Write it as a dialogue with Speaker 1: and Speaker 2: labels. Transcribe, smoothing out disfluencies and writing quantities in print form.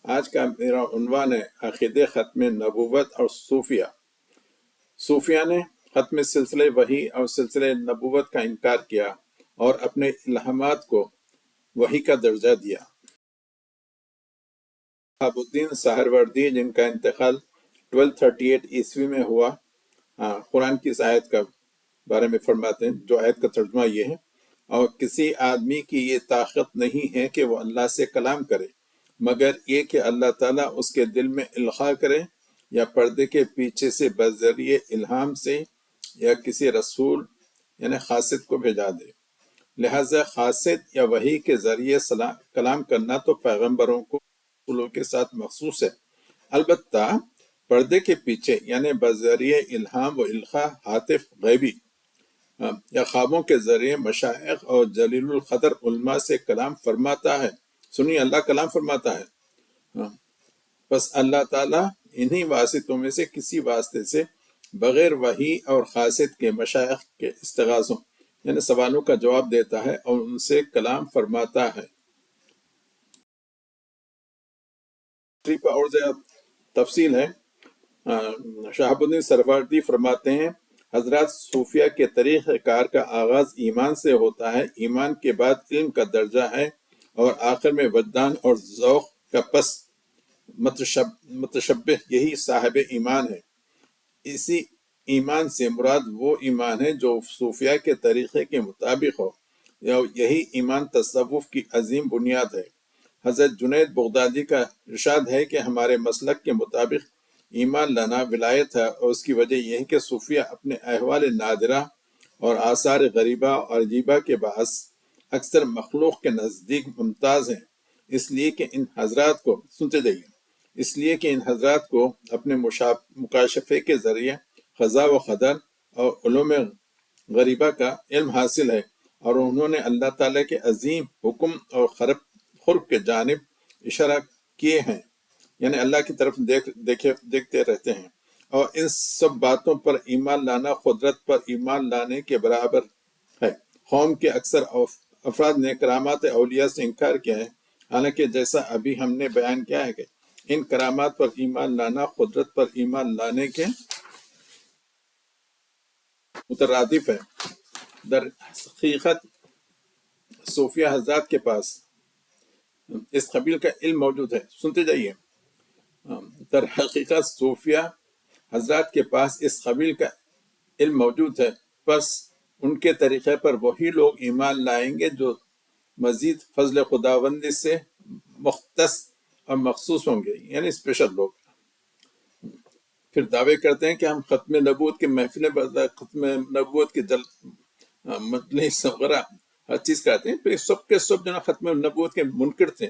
Speaker 1: آج کا میرا عنوان ہے عقید ختم نبوت اور صوفیہ۔ صوفیہ نے ختم سلسلہ وحی اور سلسلہ نبوت کا انکار کیا اور اپنے الہامات کو وحی کا درجہ دیا۔ شہاب الدین سہروردی، جن کا انتقال 1238 عیسوی میں ہوا، قرآن کی اس آیت کا بارے میں فرماتے ہیں، جو آیت کا ترجمہ یہ ہے: اور کسی آدمی کی یہ طاقت نہیں ہے کہ وہ اللہ سے کلام کرے مگر یہ کہ اللہ تعالیٰ اس کے دل میں القاء کرے یا پردے کے پیچھے سے بذریعہ الہام سے یا کسی رسول یعنی قاصد کو بھیجا دے۔ لہذا قاصد یا وحی کے ذریعے کلام کرنا تو پیغمبروں کو رسولوں کے ساتھ مخصوص ہے، البتہ پردے کے پیچھے یعنی بذریعہ الہام و القاء ہاتف غیبی یا خوابوں کے ذریعے مشائخ اور جلیل القدر علماء سے کلام فرماتا ہے۔ سنیے، اللہ کلام فرماتا ہے، بس اللہ تعالیٰ انہی واسطوں میں سے کسی واسطے سے بغیر وحی اور قاصد کے مشائخ کے استغاثوں یعنی سوالوں کا جواب دیتا ہے اور ان سے کلام فرماتا ہے۔ اور زیادہ تفصیل ہے۔ شہاب الدین سہروردی فرماتے ہیں، حضرات صوفیہ کے طریقہ کار کا آغاز ایمان سے ہوتا ہے، ایمان کے بعد علم کا درجہ ہے اور آخر میں وجدان اور ذوق کا پس متشبہ یہی صاحب ایمان ہے۔ اسی ایمان سے مراد وہ ایمان ہے جو صوفیہ کے طریقے کے مطابق ہو، یہی ایمان تصوف کی عظیم بنیاد ہے۔ حضرت جنید بغدادی کا ارشاد ہے کہ ہمارے مسلک کے مطابق ایمان لانا ولایت ہے، اور اس کی وجہ یہ ہے کہ صوفیہ اپنے احوال نادرہ اور آثار غریبہ اور عجیبہ کے باعث اکثر مخلوق کے نزدیک ممتاز ہیں، اس لیے کہ ان حضرات کو اپنے مکاشفے کے ذریعے قضاء و قدر اور علوم غریبہ کا علم حاصل ہے، اور انہوں نے اللہ تعالیٰ کے عظیم حکم اور قرب کے جانب اشارہ کیے ہیں، یعنی اللہ کی طرف دیکھتے رہتے ہیں، اور ان سب باتوں پر ایمان لانا قدرت پر ایمان لانے کے برابر ہے۔ قوم کے اکثر افراد نے کرامات اولیاء سے انکار کیا ہے، حالانکہ جیسا ابھی ہم نے بیان کیا ہے کہ ان کرامات پر ایمان لانا قدرت پر ایمان لانے کے مترادف ہے۔ در حقیقت صوفیہ حضرات کے پاس اس قبیل کا علم موجود ہے۔ سنتے جائیے، در حقیقت صوفیہ حضرات کے پاس اس قبیل کا علم موجود ہے، پس ان کے طریقے پر وہی لوگ ایمان لائیں گے جو مزید فضل خداوندی سے مختص اور مخصوص ہوں گے، یعنی اسپیشل لوگ۔ پھر دعوے کرتے ہیں کہ ہم ختم نبوت کے محفل ختم نبوت کے مجلس وغیرہ ہر چیز کرتے ہیں، پھر سب کے سب جو ختم نبوت کے منکر تھے،